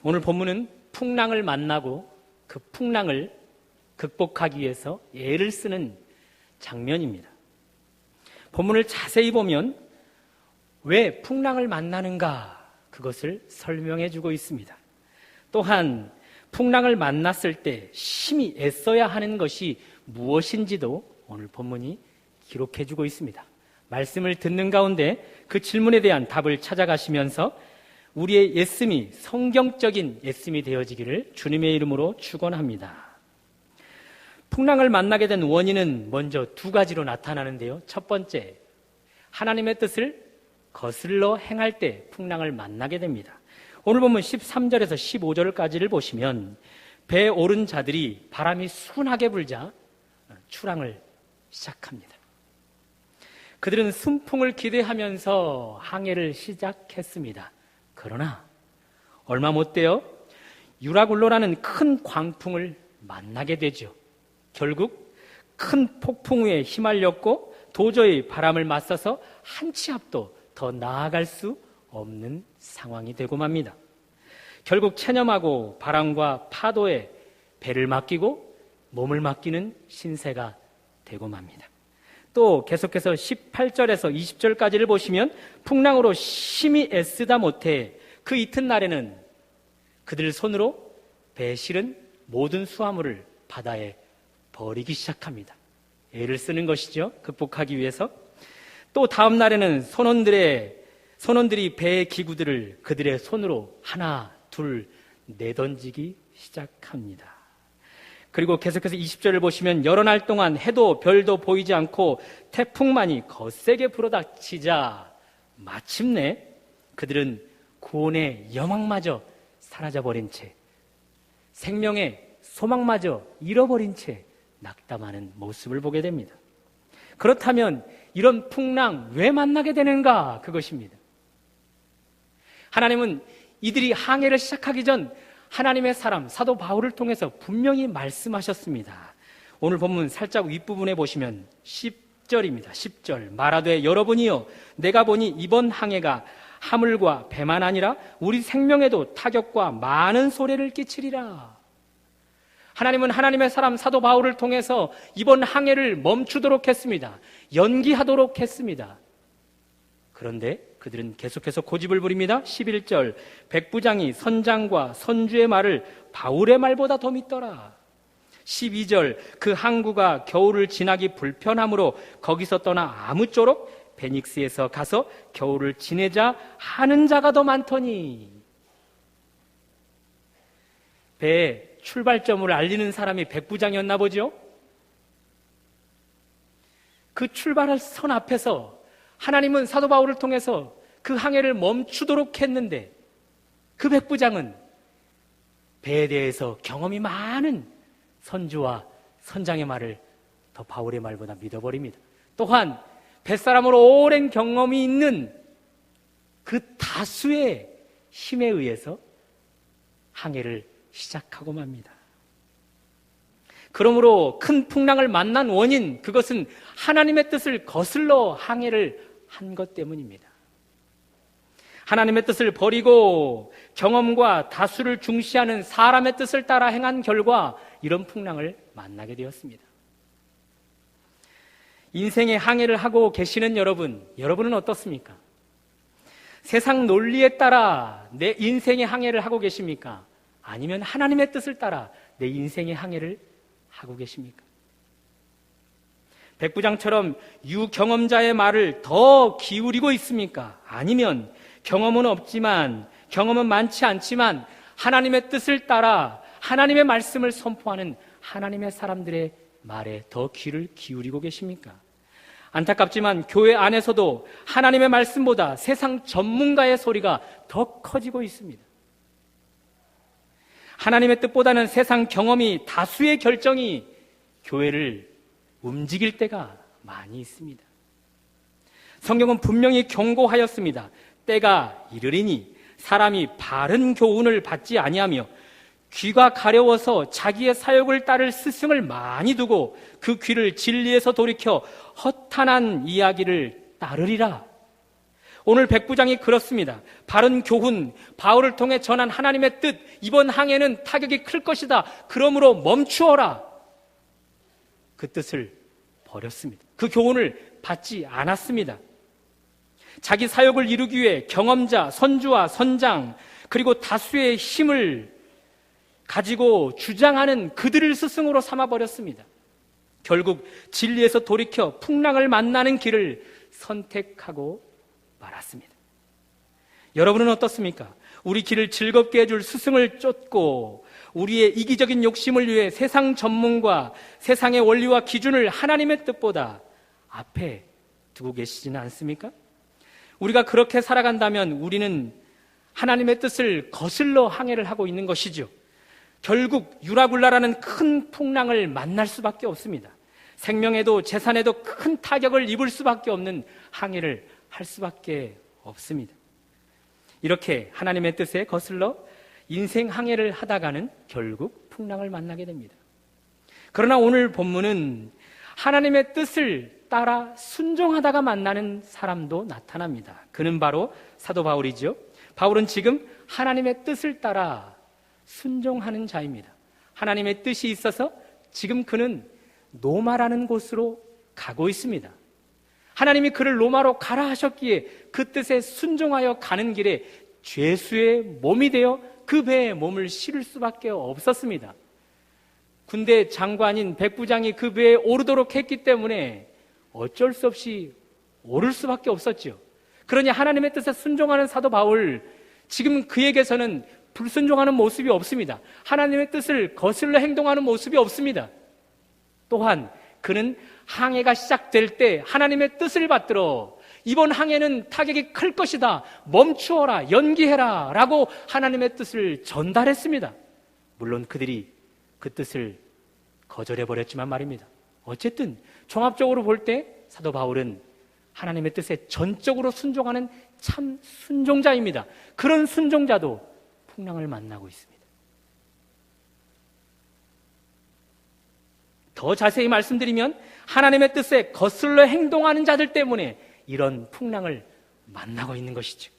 오늘 본문은 풍랑을 만나고 그 풍랑을 극복하기 위해서 애를 쓰는 장면입니다. 본문을 자세히 보면 왜 풍랑을 만나는가 그것을 설명해 주고 있습니다. 또한 풍랑을 만났을 때 심히 애써야 하는 것이 무엇인지도 오늘 본문이 기록해 주고 있습니다. 말씀을 듣는 가운데 그 질문에 대한 답을 찾아가시면서 우리의 예씀이 성경적인 예씀이 되어지기를 주님의 이름으로 축원합니다. 풍랑을 만나게 된 원인은 먼저 두 가지로 나타나는데요. 첫 번째, 하나님의 뜻을 거슬러 행할 때 풍랑을 만나게 됩니다. 오늘 보면 13절에서 15절까지를 보시면 배에 오른 자들이 바람이 순하게 불자 출항을 시작합니다. 그들은 순풍을 기대하면서 항해를 시작했습니다. 그러나 얼마 못 되어 유라굴로라는 큰 광풍을 만나게 되죠. 결국 큰 폭풍 위에 휘말렸고 도저히 바람을 맞서서 한 치 앞도 더 나아갈 수 없는 상황이 되고 맙니다. 결국 체념하고 바람과 파도에 배를 맡기고 몸을 맡기는 신세가 되고 맙니다. 또 계속해서 18절에서 20절까지를 보시면 풍랑으로 심히 애쓰다 못해 그 이튿날에는 그들 손으로 배에 실은 모든 수화물을 바다에 버리기 시작합니다. 애를 쓰는 것이죠. 극복하기 위해서. 또 다음 날에는 선원들이 배의 기구들을 그들의 손으로 하나, 둘 내던지기 시작합니다. 그리고 계속해서 20절을 보시면 여러 날 동안 해도 별도 보이지 않고 태풍만이 거세게 불어닥치자 마침내 그들은 구원의 영광마저 사라져버린 채 생명의 소망마저 잃어버린 채 낙담하는 모습을 보게 됩니다. 그렇다면 이런 풍랑 왜 만나게 되는가? 그것입니다. 하나님은 이들이 항해를 시작하기 전 하나님의 사람 사도 바울을 통해서 분명히 말씀하셨습니다. 오늘 본문 살짝 윗부분에 보시면 10절입니다. 10절 말하되 여러분이요 내가 보니 이번 항해가 하물과 배만 아니라 우리 생명에도 타격과 많은 소래를 끼치리라. 하나님은 하나님의 사람 사도 바울을 통해서 이번 항해를 멈추도록 했습니다. 연기하도록 했습니다. 그런데 그들은 계속해서 고집을 부립니다. 11절 백부장이 선장과 선주의 말을 바울의 말보다 더 믿더라. 12절 그 항구가 겨울을 지나기 불편하므로 거기서 떠나 아무쪼록 베닉스에서 가서 겨울을 지내자 하는 자가 더 많더니. 배의 출발점을 알리는 사람이 백부장이었나 보죠. 그 출발할 선 앞에서 하나님은 사도 바울을 통해서 그 항해를 멈추도록 했는데 그 백부장은 배에 대해서 경험이 많은 선주와 선장의 말을 더 바울의 말보다 믿어버립니다. 또한 뱃사람으로 오랜 경험이 있는 그 다수의 힘에 의해서 항해를 시작하고 맙니다. 그러므로 큰 풍랑을 만난 원인, 그것은 하나님의 뜻을 거슬러 항해를 한 것 때문입니다. 하나님의 뜻을 버리고 경험과 다수를 중시하는 사람의 뜻을 따라 행한 결과 이런 풍랑을 만나게 되었습니다. 인생의 항해를 하고 계시는 여러분은 어떻습니까? 세상 논리에 따라 내 인생의 항해를 하고 계십니까? 아니면 하나님의 뜻을 따라 내 인생의 항해를 하고 계십니까? 백부장처럼 유경험자의 말을 더 기울이고 있습니까? 아니면 경험은 없지만, 경험은 많지 않지만 하나님의 뜻을 따라 하나님의 말씀을 선포하는 하나님의 사람들의 말에 더 귀를 기울이고 계십니까? 안타깝지만 교회 안에서도 하나님의 말씀보다 세상 전문가의 소리가 더 커지고 있습니다. 하나님의 뜻보다는 세상 경험이 다수의 결정이 교회를 움직일 때가 많이 있습니다. 성경은 분명히 경고하였습니다. 때가 이르리니 사람이 바른 교훈을 받지 아니하며 귀가 가려워서 자기의 사욕을 따를 스승을 많이 두고 그 귀를 진리에서 돌이켜 허탄한 이야기를 따르리라. 오늘 백부장이 그렇습니다. 바른 교훈, 바울을 통해 전한 하나님의 뜻, 이번 항해는 타격이 클 것이다. 그러므로 멈추어라. 그 뜻을 버렸습니다. 그 교훈을 받지 않았습니다. 자기 사역을 이루기 위해 경험자, 선주와 선장, 그리고 다수의 힘을 가지고 주장하는 그들을 스승으로 삼아버렸습니다. 결국 진리에서 돌이켜 풍랑을 만나는 길을 선택하고 말았습니다. 여러분은 어떻습니까? 우리 길을 즐겁게 해줄 스승을 쫓고 우리의 이기적인 욕심을 위해 세상 전문과 세상의 원리와 기준을 하나님의 뜻보다 앞에 두고 계시지는 않습니까? 우리가 그렇게 살아간다면 우리는 하나님의 뜻을 거슬러 항해를 하고 있는 것이죠. 결국 유라굴라라는 큰 풍랑을 만날 수밖에 없습니다. 생명에도 재산에도 큰 타격을 입을 수밖에 없는 항해를 할 수밖에 없습니다. 이렇게 하나님의 뜻에 거슬러 인생 항해를 하다가는 결국 풍랑을 만나게 됩니다. 그러나 오늘 본문은 하나님의 뜻을 따라 순종하다가 만나는 사람도 나타납니다. 그는 바로 사도 바울이죠. 바울은 지금 하나님의 뜻을 따라 순종하는 자입니다. 하나님의 뜻이 있어서 지금 그는 노마라는 곳으로 가고 있습니다. 하나님이 그를 로마로 가라 하셨기에 그 뜻에 순종하여 가는 길에 죄수의 몸이 되어 그 배에 몸을 실을 수밖에 없었습니다. 군대 장관인 백부장이 그 배에 오르도록 했기 때문에 어쩔 수 없이 오를 수밖에 없었죠. 그러니 하나님의 뜻에 순종하는 사도 바울, 지금 그에게서는 불순종하는 모습이 없습니다. 하나님의 뜻을 거슬러 행동하는 모습이 없습니다. 또한 그는 항해가 시작될 때 하나님의 뜻을 받들어 이번 항해는 타격이 클 것이다, 멈추어라, 연기해라 라고 하나님의 뜻을 전달했습니다. 물론 그들이 그 뜻을 거절해버렸지만 말입니다. 어쨌든 종합적으로 볼 때 사도 바울은 하나님의 뜻에 전적으로 순종하는 참 순종자입니다. 그런 순종자도 풍랑을 만나고 있습니다. 더 자세히 말씀드리면 하나님의 뜻에 거슬러 행동하는 자들 때문에 이런 풍랑을 만나고 있는 것이죠.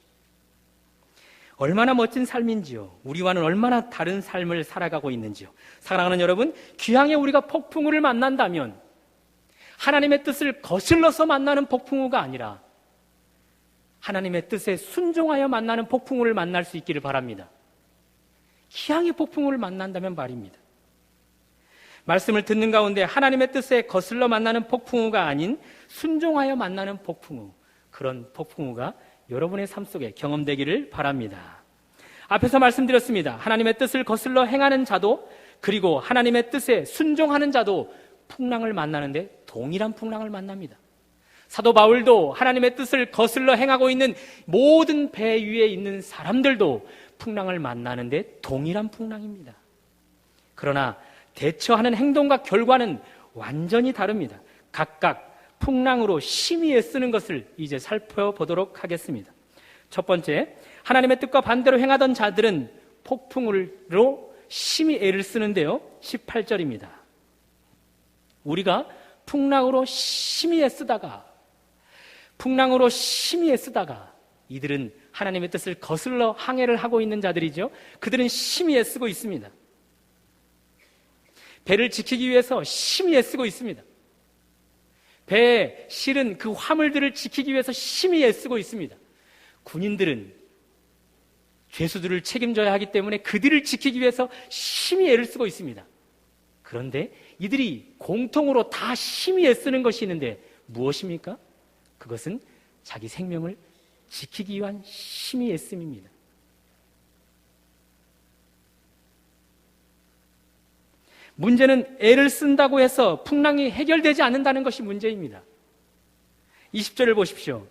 얼마나 멋진 삶인지요. 우리와는 얼마나 다른 삶을 살아가고 있는지요. 사랑하는 여러분, 귀향에 우리가 폭풍우를 만난다면 하나님의 뜻을 거슬러서 만나는 폭풍우가 아니라 하나님의 뜻에 순종하여 만나는 폭풍우를 만날 수 있기를 바랍니다. 귀향의 폭풍우를 만난다면 말입니다. 말씀을 듣는 가운데 하나님의 뜻에 거슬러 만나는 폭풍우가 아닌 순종하여 만나는 폭풍우, 그런 폭풍우가 여러분의 삶 속에 경험되기를 바랍니다. 앞에서 말씀드렸습니다. 하나님의 뜻을 거슬러 행하는 자도 그리고 하나님의 뜻에 순종하는 자도 풍랑을 만나는데 동일한 풍랑을 만납니다. 사도 바울도 하나님의 뜻을 거슬러 행하고 있는 모든 배 위에 있는 사람들도 풍랑을 만나는데 동일한 풍랑입니다. 그러나 대처하는 행동과 결과는 완전히 다릅니다. 각각 풍랑으로 심히 애쓰는 것을 이제 살펴보도록 하겠습니다. 첫 번째, 하나님의 뜻과 반대로 행하던 자들은 폭풍으로 심히 애를 쓰는데요. 18절입니다. 우리가 풍랑으로 심히 애쓰다가 이들은 하나님의 뜻을 거슬러 항해를 하고 있는 자들이죠. 그들은 심히 애쓰고 있습니다. 배를 지키기 위해서 심히 애쓰고 있습니다. 배에 실은 그 화물들을 지키기 위해서 심히 애쓰고 있습니다. 군인들은 죄수들을 책임져야 하기 때문에 그들을 지키기 위해서 심히 애를 쓰고 있습니다. 그런데 이들이 공통으로 다 심히 애쓰는 것이 있는데 무엇입니까? 그것은 자기 생명을 지키기 위한 심히 애씀입니다. 문제는 애를 쓴다고 해서 풍랑이 해결되지 않는다는 것이 문제입니다. 20절을 보십시오.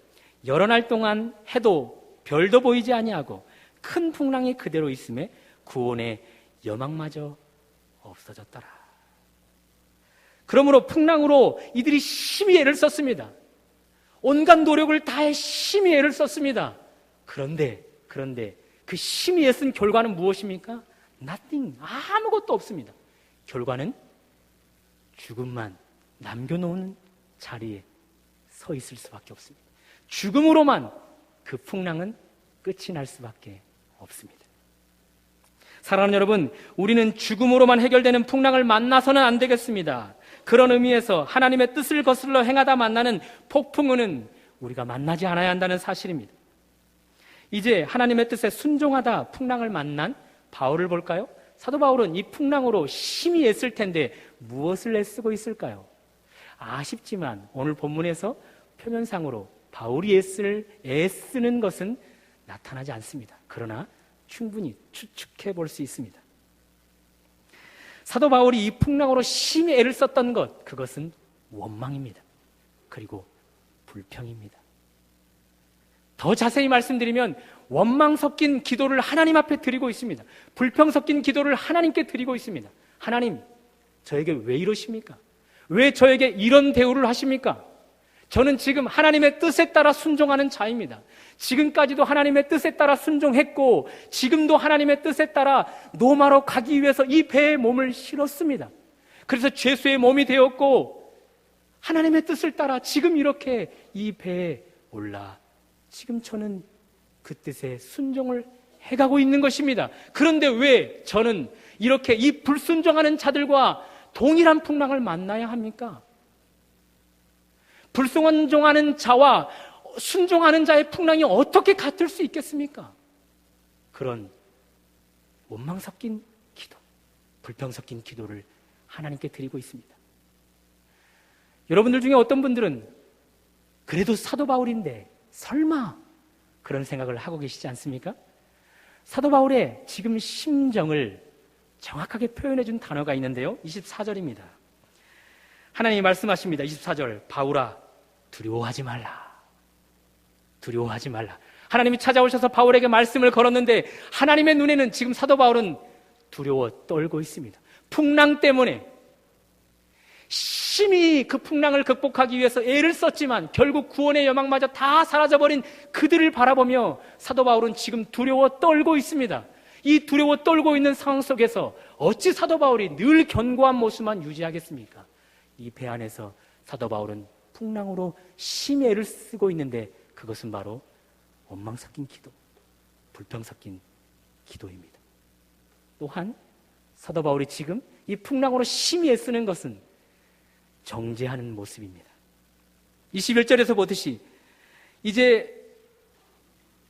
여러 날 동안 해도 별도 보이지 아니하고 큰 풍랑이 그대로 있음에 구원의 여망마저 없어졌더라. 그러므로 풍랑으로 이들이 심히 애를 썼습니다. 온갖 노력을 다해 심히 애를 썼습니다. 그런데 그 심히 애쓴 결과는 무엇입니까? Nothing, 아무것도 없습니다. 결과는 죽음만 남겨놓은 자리에 서 있을 수밖에 없습니다. 죽음으로만 그 풍랑은 끝이 날 수밖에 없습니다. 사랑하는 여러분, 우리는 죽음으로만 해결되는 풍랑을 만나서는 안 되겠습니다. 그런 의미에서 하나님의 뜻을 거슬러 행하다 만나는 폭풍우는 우리가 만나지 않아야 한다는 사실입니다. 이제 하나님의 뜻에 순종하다 풍랑을 만난 바울을 볼까요? 사도 바울은 이 풍랑으로 심히 애쓸 텐데 무엇을 애쓰고 있을까요? 아쉽지만 오늘 본문에서 표면상으로 바울이 애쓰는 것은 나타나지 않습니다. 그러나 충분히 추측해 볼 수 있습니다. 사도 바울이 이 풍랑으로 심히 애를 썼던 것, 그것은 원망입니다. 그리고 불평입니다. 더 자세히 말씀드리면 원망 섞인 기도를 하나님 앞에 드리고 있습니다. 불평 섞인 기도를 하나님께 드리고 있습니다. 하나님, 저에게 왜 이러십니까? 왜 저에게 이런 대우를 하십니까? 저는 지금 하나님의 뜻에 따라 순종하는 자입니다. 지금까지도 하나님의 뜻에 따라 순종했고 지금도 하나님의 뜻에 따라 노마로 가기 위해서 이 배에 몸을 실었습니다. 그래서 죄수의 몸이 되었고 하나님의 뜻을 따라 지금 이렇게 이 배에 올라 지금 저는 그 뜻에 순종을 해가고 있는 것입니다. 그런데 왜 저는 이렇게 이 불순종하는 자들과 동일한 풍랑을 만나야 합니까? 불순종하는 자와 순종하는 자의 풍랑이 어떻게 같을 수 있겠습니까? 그런 원망 섞인 기도, 불평 섞인 기도를 하나님께 드리고 있습니다. 여러분들 중에 어떤 분들은 그래도 사도 바울인데 설마 그런 생각을 하고 계시지 않습니까? 사도 바울의 지금 심정을 정확하게 표현해 준 단어가 있는데요. 24절입니다. 하나님이 말씀하십니다. 24절, 바울아 두려워하지 말라. 두려워하지 말라. 하나님이 찾아오셔서 바울에게 말씀을 걸었는데 하나님의 눈에는 지금 사도 바울은 두려워 떨고 있습니다. 풍랑 때문에 심히 그 풍랑을 극복하기 위해서 애를 썼지만 결국 구원의 여망마저 다 사라져버린 그들을 바라보며 사도 바울은 지금 두려워 떨고 있습니다. 이 두려워 떨고 있는 상황 속에서 어찌 사도 바울이 늘 견고한 모습만 유지하겠습니까? 이 배 안에서 사도 바울은 풍랑으로 심히 애를 쓰고 있는데 그것은 바로 원망 섞인 기도, 불평 섞인 기도입니다. 또한 사도 바울이 지금 이 풍랑으로 심히 애쓰는 것은 정죄하는 모습입니다. 21절에서 보듯이 이제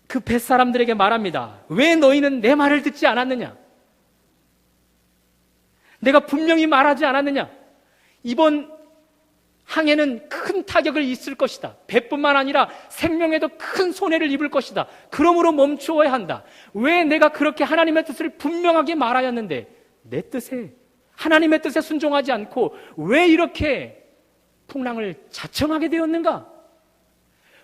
그 뱃사람들에게 말합니다. 왜 너희는 내 말을 듣지 않았느냐? 내가 분명히 말하지 않았느냐? 이번 항해는 큰 타격을 있을 것이다. 배뿐만 아니라 생명에도 큰 손해를 입을 것이다. 그러므로 멈추어야 한다. 왜 내가 그렇게 하나님의 뜻을 분명하게 말하였는데 내 뜻에, 하나님의 뜻에 순종하지 않고 왜 이렇게 풍랑을 자청하게 되었는가?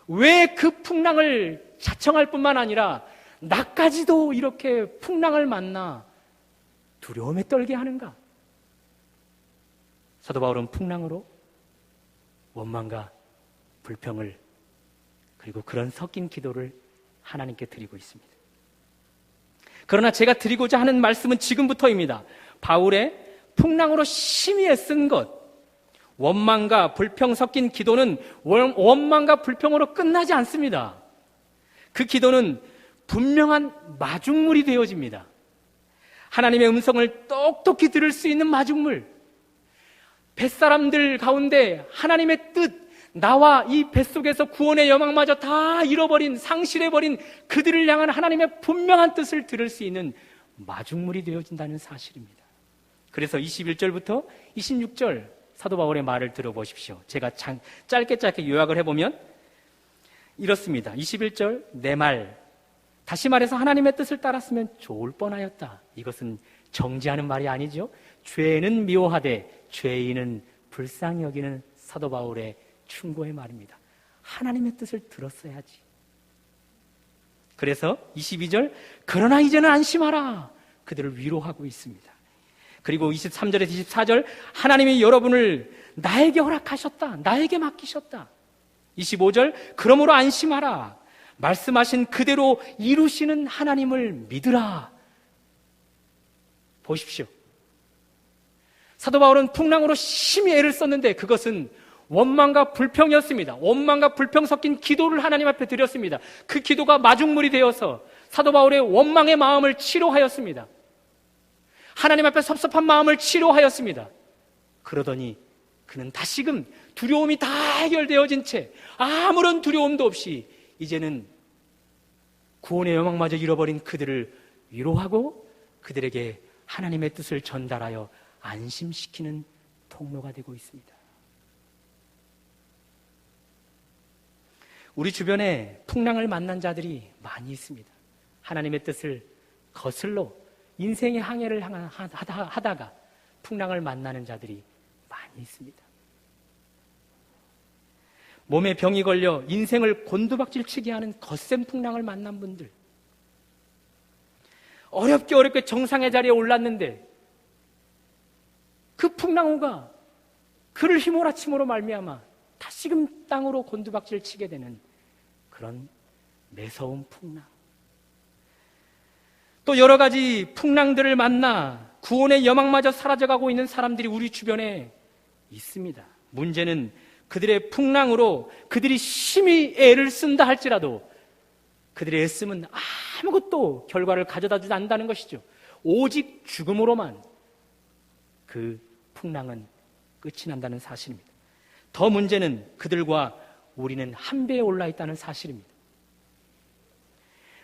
왜 그 풍랑을 자청할 뿐만 아니라 나까지도 이렇게 풍랑을 만나 두려움에 떨게 하는가? 사도 바울은 풍랑으로 원망과 불평을 그리고 그런 섞인 기도를 하나님께 드리고 있습니다. 그러나 제가 드리고자 하는 말씀은 지금부터입니다. 바울의 풍랑으로 심히 애쓴 것, 원망과 불평 섞인 기도는 원망과 불평으로 끝나지 않습니다. 그 기도는 분명한 마중물이 되어집니다. 하나님의 음성을 똑똑히 들을 수 있는 마중물. 뱃사람들 가운데 하나님의 뜻, 나와 이 뱃속에서 구원의 여망마저 다 잃어버린, 상실해버린 그들을 향한 하나님의 분명한 뜻을 들을 수 있는 마중물이 되어진다는 사실입니다. 그래서 21절부터 26절 사도 바울의 말을 들어보십시오. 제가 짧게 요약을 해보면 이렇습니다. 21절, 내 말, 다시 말해서 하나님의 뜻을 따랐으면 좋을 뻔하였다. 이것은 정죄하는 말이 아니죠. 죄는 미워하되 죄인은 불쌍히 여기는 사도 바울의 충고의 말입니다. 하나님의 뜻을 들었어야지. 그래서 22절, 그러나 이제는 안심하라. 그들을 위로하고 있습니다. 그리고 23절에서 24절, 하나님이 여러분을 나에게 허락하셨다. 나에게 맡기셨다. 25절, 그러므로 안심하라. 말씀하신 그대로 이루시는 하나님을 믿으라. 보십시오. 사도 바울은 풍랑으로 심히 애를 썼는데 그것은 원망과 불평이었습니다. 원망과 불평 섞인 기도를 하나님 앞에 드렸습니다. 그 기도가 마중물이 되어서 사도 바울의 원망의 마음을 치료하였습니다. 하나님 앞에 섭섭한 마음을 치료하였습니다. 그러더니 그는 다시금 두려움이 다 해결되어진 채 아무런 두려움도 없이 이제는 구원의 영광마저 잃어버린 그들을 위로하고 그들에게 하나님의 뜻을 전달하여 안심시키는 통로가 되고 있습니다. 우리 주변에 풍랑을 만난 자들이 많이 있습니다. 하나님의 뜻을 거슬러 인생의 항해를 하다가 풍랑을 만나는 자들이 많이 있습니다. 몸에 병이 걸려 인생을 곤두박질 치게 하는 거센 풍랑을 만난 분들, 어렵게 정상의 자리에 올랐는데 그 풍랑호가 그를 휘몰아침으로 말미암아 다시금 땅으로 곤두박질 치게 되는 그런 매서운 풍랑. 또 여러 가지 풍랑들을 만나 구원의 여망마저 사라져가고 있는 사람들이 우리 주변에 있습니다. 문제는 그들의 풍랑으로 그들이 심히 애를 쓴다 할지라도 그들의 애씀은 아무것도 결과를 가져다 주지 않는다는 것이죠. 오직 죽음으로만 그 풍랑은 끝이 난다는 사실입니다. 더 문제는 그들과 우리는 한 배에 올라 있다는 사실입니다.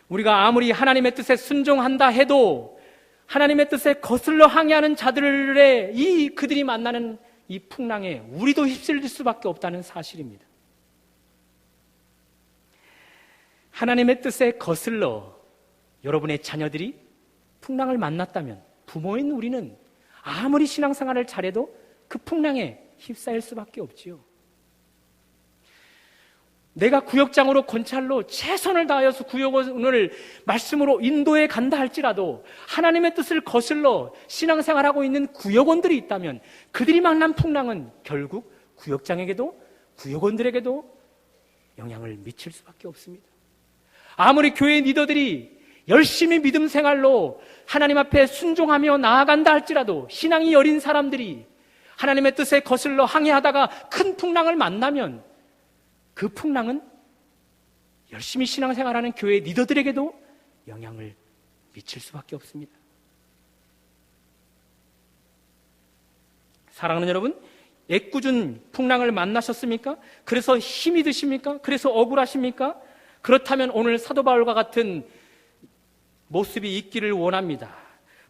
우리가 아무리 하나님의 뜻에 순종한다 해도 하나님의 뜻에 거슬러 항해하는 자들의 그들이 만나는 이 풍랑에 우리도 휩쓸릴 수밖에 없다는 사실입니다. 하나님의 뜻에 거슬러 여러분의 자녀들이 풍랑을 만났다면 부모인 우리는 아무리 신앙생활을 잘해도 그 풍랑에 휩싸일 수밖에 없지요. 내가 구역장으로 권찰로 최선을 다하여서 구역원을 말씀으로 인도해 간다 할지라도 하나님의 뜻을 거슬러 신앙생활하고 있는 구역원들이 있다면 그들이 만난 풍랑은 결국 구역장에게도 구역원들에게도 영향을 미칠 수밖에 없습니다. 아무리 교회 리더들이 열심히 믿음 생활로 하나님 앞에 순종하며 나아간다 할지라도 신앙이 여린 사람들이 하나님의 뜻에 거슬러 항해하다가 큰 풍랑을 만나면 그 풍랑은 열심히 신앙생활하는 교회 리더들에게도 영향을 미칠 수밖에 없습니다. 사랑하는 여러분, 애꿎은 풍랑을 만나셨습니까? 그래서 힘이 드십니까? 그래서 억울하십니까? 그렇다면 오늘 사도 바울과 같은 모습이 있기를 원합니다.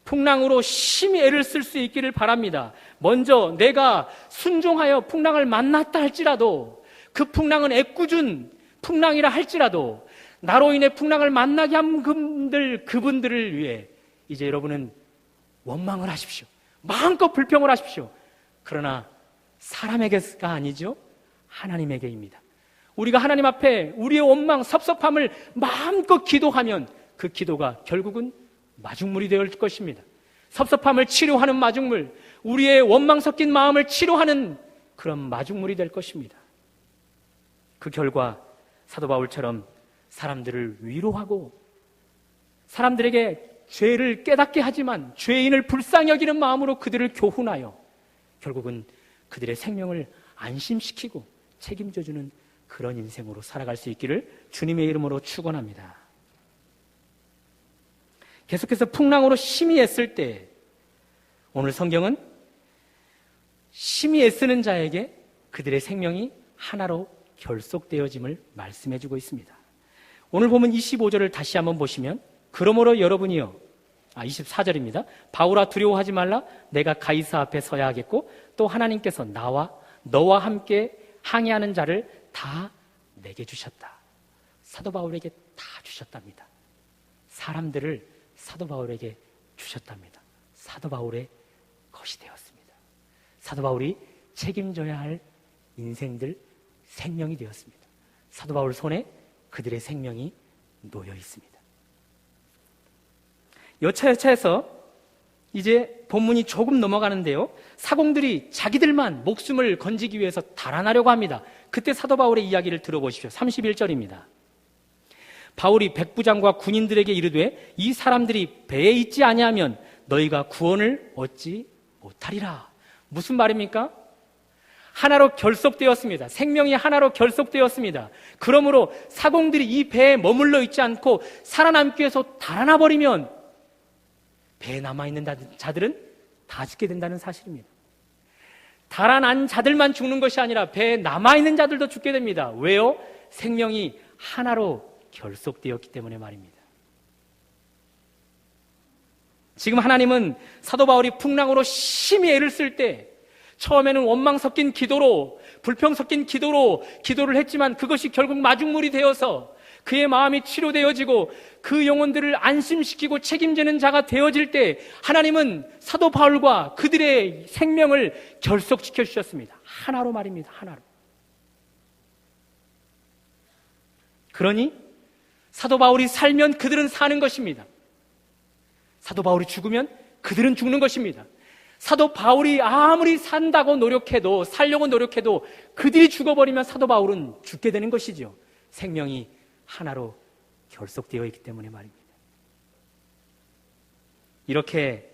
풍랑으로 심히 애를 쓸 수 있기를 바랍니다. 먼저 내가 순종하여 풍랑을 만났다 할지라도 그 풍랑은 애꿎은 풍랑이라 할지라도 나로 인해 풍랑을 만나게 한 그분들을 위해 이제 여러분은 원망을 하십시오. 마음껏 불평을 하십시오. 그러나 사람에게가 아니죠. 하나님에게입니다. 우리가 하나님 앞에 우리의 원망, 섭섭함을 마음껏 기도하면 그 기도가 결국은 마중물이 될 것입니다. 섭섭함을 치료하는 마중물, 우리의 원망 섞인 마음을 치료하는 그런 마중물이 될 것입니다. 그 결과 사도 바울처럼 사람들을 위로하고 사람들에게 죄를 깨닫게 하지만 죄인을 불쌍히 여기는 마음으로 그들을 교훈하여 결국은 그들의 생명을 안심시키고 책임져주는 그런 인생으로 살아갈 수 있기를 주님의 이름으로 축원합니다. 계속해서 풍랑으로 심히 애쓸 때 오늘 성경은 심히 애쓰는 자에게 그들의 생명이 하나로 결속되어짐을 말씀해주고 있습니다. 오늘 보면 25절을 다시 한번 보시면 그러므로 여러분이요 24절입니다. 바울아 두려워하지 말라. 내가 가이사 앞에 서야 하겠고 또 하나님께서 너와 함께 항해하는 자를 다 내게 주셨다. 사도 바울에게 다 주셨답니다. 사람들을 사도 바울에게 주셨답니다. 사도 바울의 것이 되었습니다. 사도 바울이 책임져야 할 인생들 생명이 되었습니다. 사도 바울 손에 그들의 생명이 놓여 있습니다. 여차여차해서 이제 본문이 조금 넘어가는데요. 사공들이 자기들만 목숨을 건지기 위해서 달아나려고 합니다. 그때 사도 바울의 이야기를 들어보십시오. 31절입니다. 바울이 백부장과 군인들에게 이르되 이 사람들이 배에 있지 아니하면 너희가 구원을 얻지 못하리라. 무슨 말입니까? 하나로 결속되었습니다. 생명이 하나로 결속되었습니다. 그러므로 사공들이 이 배에 머물러 있지 않고 살아남기 위해서 달아나 버리면 배에 남아있는 자들은 다 죽게 된다는 사실입니다. 달아난 자들만 죽는 것이 아니라 배에 남아있는 자들도 죽게 됩니다. 왜요? 생명이 하나로 결속되었기 때문에 말입니다. 지금 하나님은 사도 바울이 풍랑으로 심히 애를 쓸 때 처음에는 원망 섞인 기도로, 불평 섞인 기도로 기도를 했지만 그것이 결국 마중물이 되어서 그의 마음이 치료되어지고 그 영혼들을 안심시키고 책임지는 자가 되어질 때 하나님은 사도 바울과 그들의 생명을 결속시켜 주셨습니다. 하나로 말입니다. 하나로. 그러니 사도 바울이 살면 그들은 사는 것입니다. 사도 바울이 죽으면 그들은 죽는 것입니다. 사도 바울이 아무리 산다고 노력해도, 살려고 노력해도 그들이 죽어버리면 사도 바울은 죽게 되는 것이죠. 생명이 하나로 결속되어 있기 때문에 말입니다. 이렇게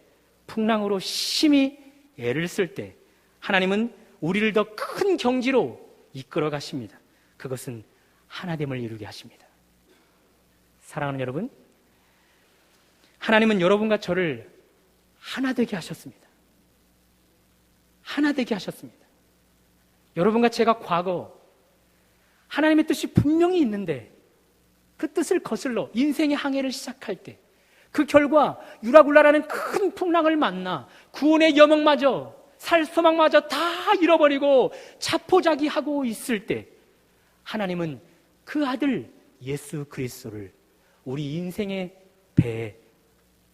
풍랑으로 심히 애를 쓸 때 하나님은 우리를 더 큰 경지로 이끌어 가십니다. 그것은 하나됨을 이루게 하십니다. 사랑하는 여러분, 하나님은 여러분과 저를 하나 되게 하셨습니다. 하나 되게 하셨습니다. 여러분과 제가 과거 하나님의 뜻이 분명히 있는데 그 뜻을 거슬러 인생의 항해를 시작할 때 그 결과 유라굴라라는 큰 풍랑을 만나 구원의 여망마저 살 소망마저 다 잃어버리고 자포자기하고 있을 때 하나님은 그 아들 예수 그리스도를 우리 인생의 배에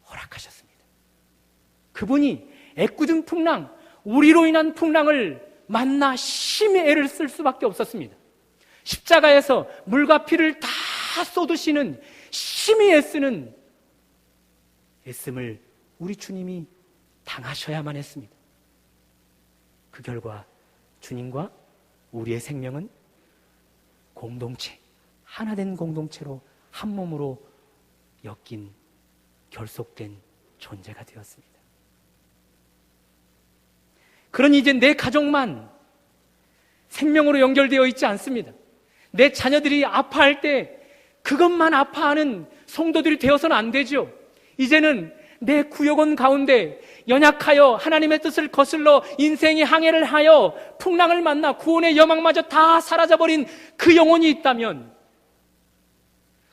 허락하셨습니다. 그분이 애꿎은 풍랑, 우리로 인한 풍랑을 만나 심히 애를 쓸 수밖에 없었습니다. 십자가에서 물과 피를 다 쏟으시는 심히 애쓰는 애씀을 우리 주님이 당하셔야만 했습니다. 그 결과 주님과 우리의 생명은 공동체, 하나된 공동체로 한 몸으로 엮인 결속된 존재가 되었습니다. 그러니 이제 내 가족만 생명으로 연결되어 있지 않습니다. 내 자녀들이 아파할 때 그것만 아파하는 성도들이 되어서는 안 되죠. 이제는 내 구역원 가운데 연약하여 하나님의 뜻을 거슬러 인생의 항해를 하여 풍랑을 만나 구원의 여망마저 다 사라져버린 그 영혼이 있다면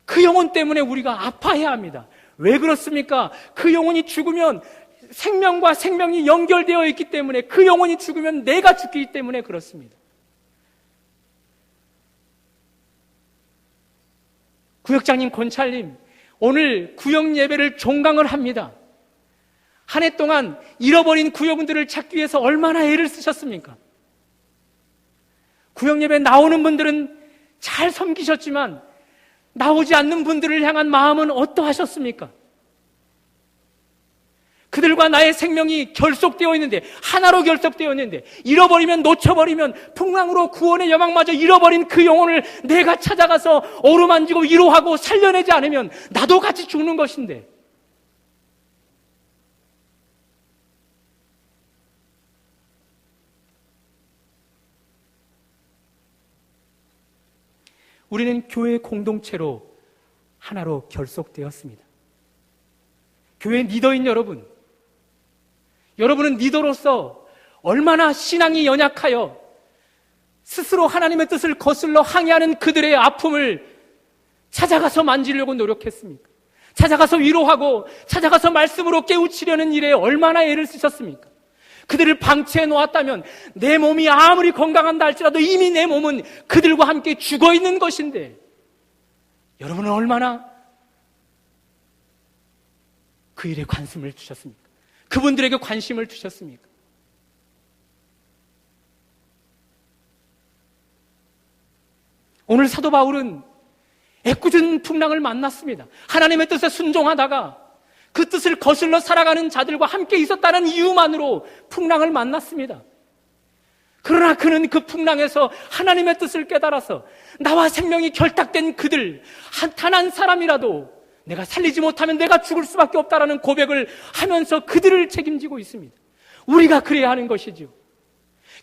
그 영혼 때문에 우리가 아파해야 합니다. 왜 그렇습니까? 그 영혼이 죽으면 생명과 생명이 연결되어 있기 때문에, 그 영혼이 죽으면 내가 죽기 때문에 그렇습니다. 구역장님, 권찰님, 오늘 구역 예배를 종강을 합니다. 한 해 동안 잃어버린 구역원들을 찾기 위해서 얼마나 애를 쓰셨습니까? 구역 예배 나오는 분들은 잘 섬기셨지만 나오지 않는 분들을 향한 마음은 어떠하셨습니까? 그들과 나의 생명이 결속되어 있는데, 하나로 결속되어 있는데, 잃어버리면, 놓쳐버리면 풍랑으로 구원의 여망마저 잃어버린 그 영혼을 내가 찾아가서 어루만지고 위로하고 살려내지 않으면 나도 같이 죽는 것인데, 우리는 교회 공동체로 하나로 결속되었습니다. 교회 리더인 여러분은 리더로서 얼마나 신앙이 연약하여 스스로 하나님의 뜻을 거슬러 항해하는 그들의 아픔을 찾아가서 만지려고 노력했습니까? 찾아가서 위로하고 찾아가서 말씀으로 깨우치려는 일에 얼마나 애를 쓰셨습니까? 그들을 방치해 놓았다면 내 몸이 아무리 건강한다 할지라도 이미 내 몸은 그들과 함께 죽어 있는 것인데, 여러분은 얼마나 그 일에 관심을 주셨습니까? 그분들에게 관심을 주셨습니까? 오늘 사도 바울은 애꿎은 풍랑을 만났습니다. 하나님의 뜻에 순종하다가 그 뜻을 거슬러 살아가는 자들과 함께 있었다는 이유만으로 풍랑을 만났습니다. 그러나 그는 그 풍랑에서 하나님의 뜻을 깨달아서 나와 생명이 결탁된 그들 단 한 사람이라도 내가 살리지 못하면 내가 죽을 수밖에 없다라는 고백을 하면서 그들을 책임지고 있습니다. 우리가 그래야 하는 것이죠.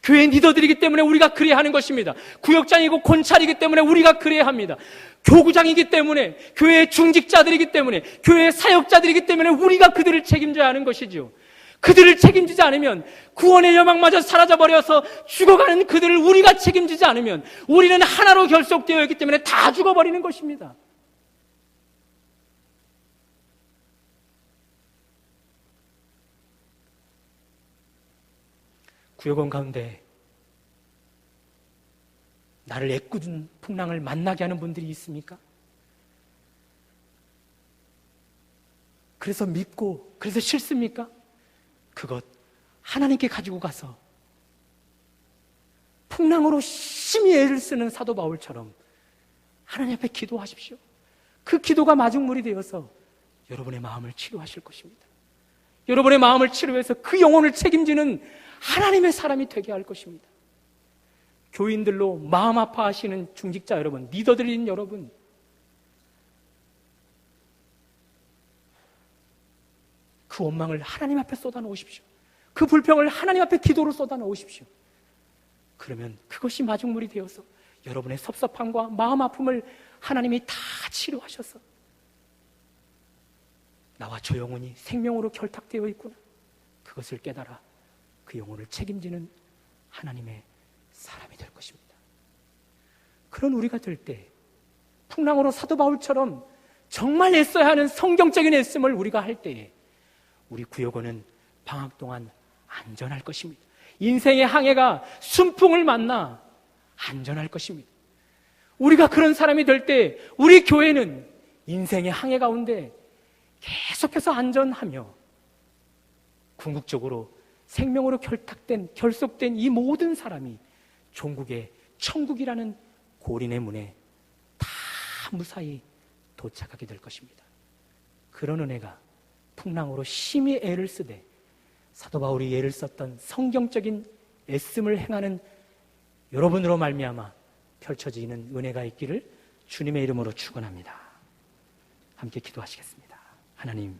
교회 리더들이기 때문에 우리가 그래야 하는 것입니다. 구역장이고 권찰이기 때문에 우리가 그래야 합니다. 교구장이기 때문에, 교회의 중직자들이기 때문에, 교회의 사역자들이기 때문에 우리가 그들을 책임져야 하는 것이죠. 그들을 책임지지 않으면, 구원의 여망마저 사라져버려서 죽어가는 그들을 우리가 책임지지 않으면 우리는 하나로 결속되어 있기 때문에 다 죽어버리는 것입니다. 구역원 가운데 나를 애꿎은 풍랑을 만나게 하는 분들이 있습니까? 그래서 믿고, 그래서 싫습니까? 그것 하나님께 가지고 가서 풍랑으로 심히 애를 쓰는 사도 바울처럼 하나님 앞에 기도하십시오. 그 기도가 마중물이 되어서 여러분의 마음을 치료하실 것입니다. 여러분의 마음을 치료해서 그 영혼을 책임지는 하나님의 사람이 되게 할 것입니다. 교인들로 마음 아파하시는 중직자 여러분, 리더들인 여러분, 그 원망을 하나님 앞에 쏟아놓으십시오. 그 불평을 하나님 앞에 기도로 쏟아놓으십시오. 그러면 그것이 마중물이 되어서 여러분의 섭섭함과 마음 아픔을 하나님이 다 치료하셔서 나와 저 영혼이 생명으로 결탁되어 있구나, 그것을 깨달아 그 영혼을 책임지는 하나님의 사람이 될 것입니다. 그런 우리가 될 때 풍랑으로 사도 바울처럼 정말 애써야 하는 성경적인 애씀을 우리가 할 때에 우리 구역원은 방학 동안 안전할 것입니다. 인생의 항해가 순풍을 만나 안전할 것입니다. 우리가 그런 사람이 될 때 우리 교회는 인생의 항해 가운데 계속해서 안전하며 궁극적으로 생명으로 결속된 이 모든 사람이 종국의 천국이라는 고린의 문에 다 무사히 도착하게 될 것입니다. 그런 은혜가 풍랑으로 심히 애를 쓰되 사도 바울이 애를 썼던 성경적인 애씀을 행하는 여러분으로 말미암아 펼쳐지는 은혜가 있기를 주님의 이름으로 축원합니다. 함께 기도하시겠습니다. 하나님,